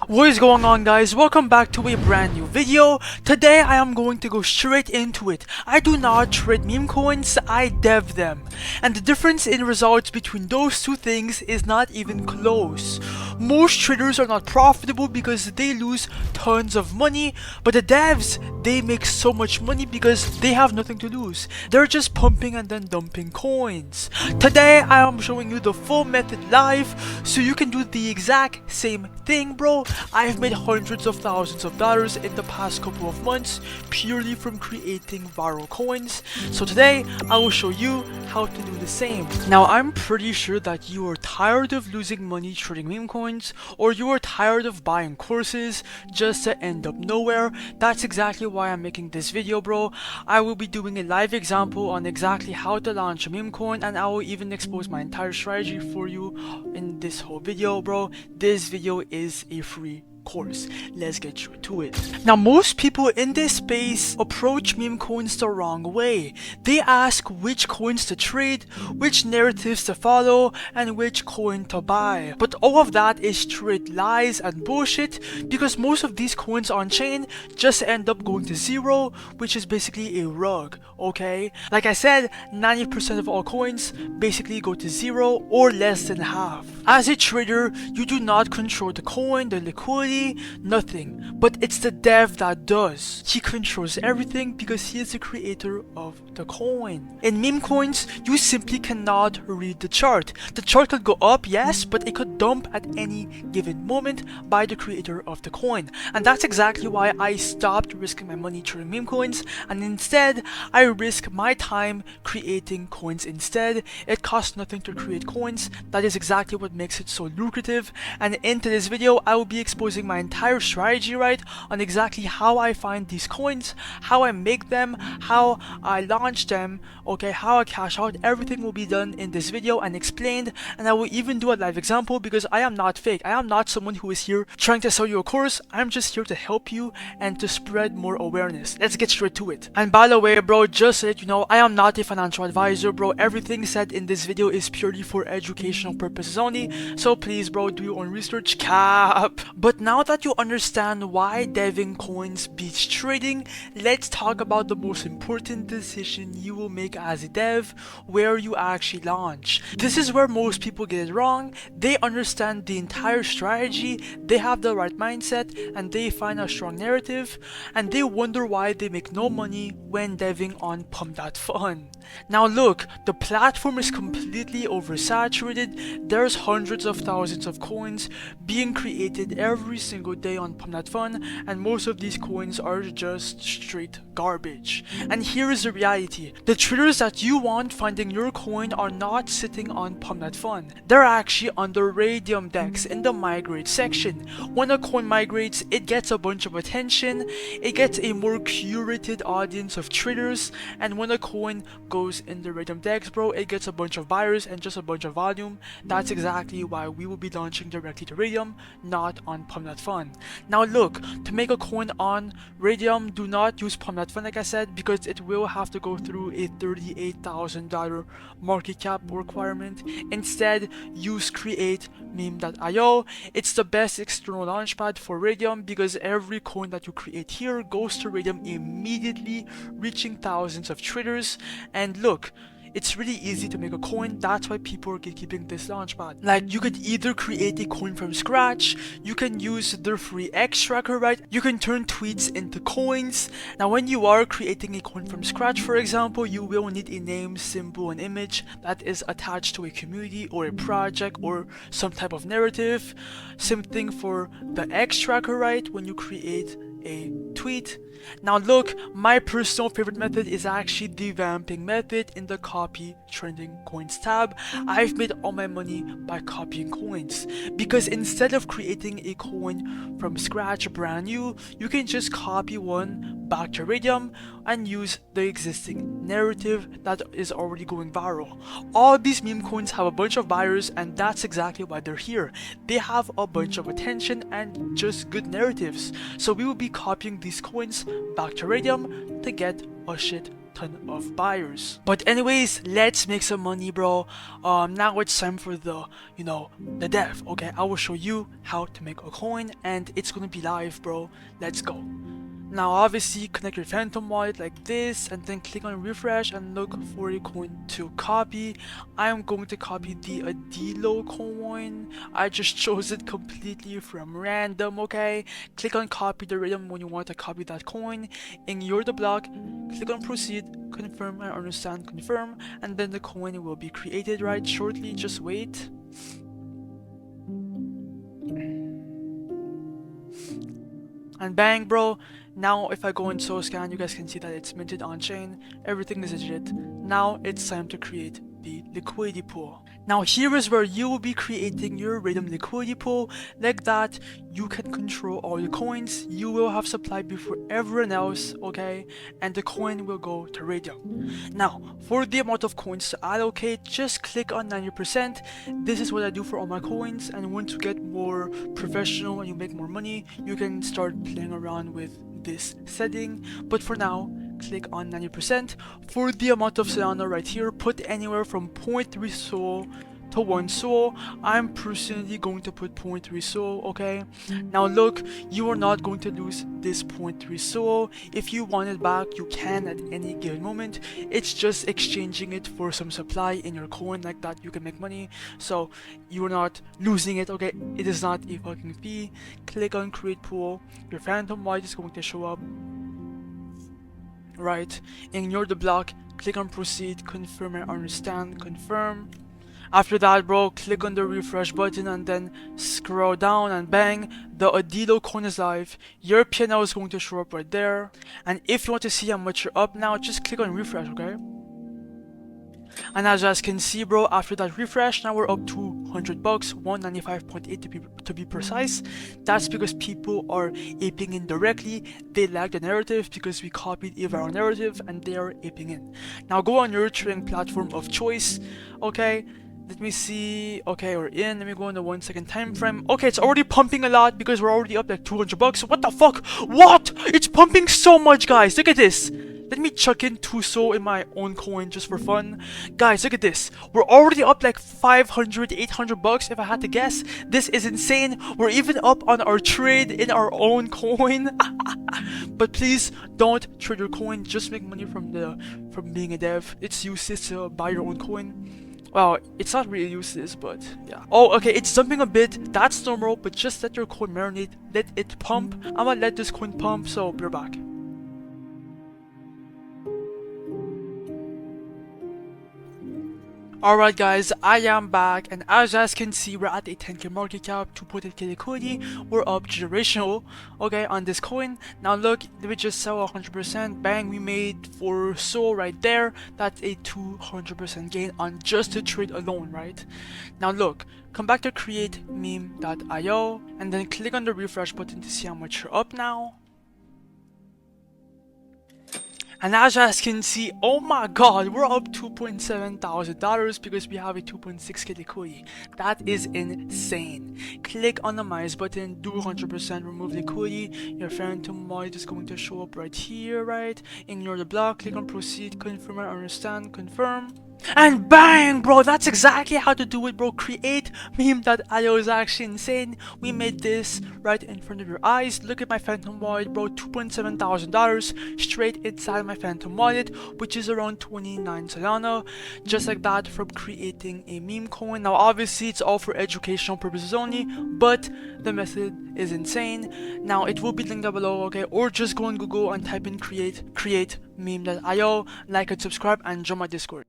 What is going on, guys? Welcome back to a brand new video. Today I am going to go straight into it. I do not trade meme coins, I dev them. And the difference in results between those two things is not even close. Most traders are not profitable because they lose tons of money, but the devs, they make so much money because they have nothing to lose. They're just pumping and then dumping coins. Today I am showing you the full method live so you can do the exact same thing, bro. I have made hundreds of thousands of dollars in the past couple of months purely from creating viral coins. So today I will show you how to do the same. Now I'm pretty sure that you are tired of losing money trading meme coins, or you are tired of buying courses just to end up nowhere. That's exactly why I'm making this video, bro. I will be doing a live example on exactly how to launch a meme coin, and I will even expose my entire strategy for you in this whole video, bro. This video is a free course. Let's get straight to it. Now, most people in this space approach meme coins the wrong way. They ask which coins to trade, which narratives to follow, and which coin to buy. But all of that is straight lies and bullshit, because most of these coins on chain just end up going to zero, which is basically a rug, okay? Like I said, 90% of all coins basically go to zero or less than half. As a trader, you do not control the coin, the liquidity, nothing, but it's the dev that does. He controls everything because he is the creator of the coin. In meme coins, you simply cannot read the chart. The chart could go up, yes, but it could dump at any given moment by the creator of the coin. And that's exactly why I stopped risking my money trading meme coins, and instead I risk my time creating coins instead. It costs nothing to create coins. That is exactly what makes it so lucrative. And in today's video I will be exposing my entire strategy, right, on exactly how I find these coins, how I make them, how I launch them, okay, how I cash out. Everything will be done in this video and explained, and I will even do a live example because I am not fake. I am not someone who is here trying to sell you a course. I'm just here to help you and to spread more awareness. Let's get straight to it. And by the way, bro, just so that you know, I am not a financial advisor, bro. Everything said in this video is purely for educational purposes only, so please, bro, do your own research. Cap. But now that you understand why deving coins beats trading, let's talk about the most important decision you will make as a dev: where you actually launch. This is where most people get it wrong. They understand the entire strategy, they have the right mindset, and they find a strong narrative, and they wonder why they make no money when deving on Pump.Fun. Now look, the platform is completely oversaturated. There's hundreds of thousands of coins being created every single day on Pump.Fun, and most of these coins are just straight garbage. And here is the reality: the traders that you want finding your coin are not sitting on Pump.Fun. They're actually on the Raydium decks in the migrate section. When a coin migrates, it gets a bunch of attention, it gets a more curated audience of traders, and when a coin goes in the Raydium decks, bro, it gets a bunch of buyers and just a bunch of volume. That's exactly why we will be launching directly to Raydium, not on Pump.Fun. Now look, to make a coin on Raydium, do not use Pump.Fun like I said, because it will have to go through a $38,000 market cap requirement. Instead, use create meme.io. It's the best external launchpad for Raydium because every coin that you create here goes to Raydium immediately, reaching thousands of traders. And look, it's really easy to make a coin. That's why people are gatekeeping this launchpad. Like, you could either create a coin from scratch, you can use their free X tracker, right? You can turn tweets into coins. Now, when you are creating a coin from scratch, for example, you will need a name, symbol, and image that is attached to a community or a project or some type of narrative. Same thing for the X tracker, right? When you create a tweet. Now look, my personal favorite method is actually the vamping method in the copy trending coins tab. I've made all my money by copying coins because instead of creating a coin from scratch brand new, you can just copy one back to Raydium and use the existing narrative that is already going viral. All these meme coins have a bunch of buyers, and that's exactly why they're here. They have a bunch of attention and just good narratives. So we will be copying these coins back to Raydium to get a shit ton of buyers. But anyways, let's make some money, bro. Now it's time for the, the dev. Okay, I will show you how to make a coin, and it's gonna be live, bro. Let's go. Now obviously connect your Phantom wallet like this, and then click on refresh and look for a coin to copy. I am going to copy the Adilo coin. I just chose it completely from random. Okay, click on copy the Raydium when you want to copy that coin. Ignore the block, click on proceed, confirm and understand, confirm, and then the coin will be created right shortly. Just wait. And bang, bro. Now if I go in scan, you guys can see that it's minted on chain. Everything is legit. Now it's time to create the liquidity pool. Now here is where you will be creating your Raydium liquidity pool. Like that, you can control all your coins. You will have supply before everyone else, okay? And the coin will go to Raydium. Now, for the amount of coins to allocate, just click on 90%. This is what I do for all my coins, and once you get more professional and you make more money, you can start playing around with this setting. But for now, click on 90%. For the amount of Solana right here, put anywhere from 0.3 Sol to 1 Sol. I'm personally going to put 0.3 Sol, okay? Now look, you are not going to lose this 0.3 Sol. If you want it back, you can at any given moment. It's just exchanging it for some supply in your coin. Like that, you can make money. So you are not losing it, okay? It is not a fucking fee. Click on create pool. Your Phantom wallet is going to show up. Right, ignore the block, click on proceed, confirm and understand, confirm. After that, bro, click on the refresh button and then scroll down, and bang, the Adilo coin is live. Your PNL is going to show up right there. And if you want to see how much you're up now, just click on refresh, okay? And as you guys can see, bro, after that refresh, now we're up to $100, 195.8 to be precise. That's because people are aping in directly. They lag the narrative because we copied a viral narrative and they are aping in. Now go on your trading platform of choice, okay? Let me see. Okay, we're in. Let me go in the 1 second time frame. Okay, it's already pumping a lot because we're already up like $200. What the fuck? What? It's pumping so much, guys. Look at this. Let me chuck in 2 Sol in my own coin just for fun. Guys, look at this. We're already up like $500, $800 if I had to guess. This is insane. We're even up on our trade in our own coin. But please don't trade your coin. Just make money from being a dev. It's useless to buy your own coin. Well, it's not really useless, but yeah. Oh, okay, it's jumping a bit. That's normal, but just let your coin marinate. Let it pump. I'm gonna let this coin pump, so we're back. Alright guys, I am back, and as you guys can see, we're at a 10k market cap, 2.8k liquidity. We're up generational, okay, on this coin. Now look, did we just sell 100%? Bang, we made 4 Sol right there. That's a 200% gain on just the trade alone, right? Now look, come back to create meme.io, and then click on the refresh button to see how much you're up now. And as you guys can see, oh my god, we're up $2,700 because we have a 2.6k liquidity. That is insane. Click on the minus button, do 100% remove liquidity. Your Phantom wallet is going to show up right here, right? Ignore the block, click on proceed, confirm and understand, confirm. And bang, bro, that's exactly how to do it, bro. Create meme.io is actually insane. We made this right in front of your eyes. Look at my Phantom wallet, bro. $2,700 straight inside my Phantom wallet, which is around 29 Solana. Just like that, from creating a meme coin. Now obviously it's all for educational purposes only, but the method is insane. Now it will be linked down below, okay? Or just go on Google and type in create meme.io, like and subscribe, and join my Discord.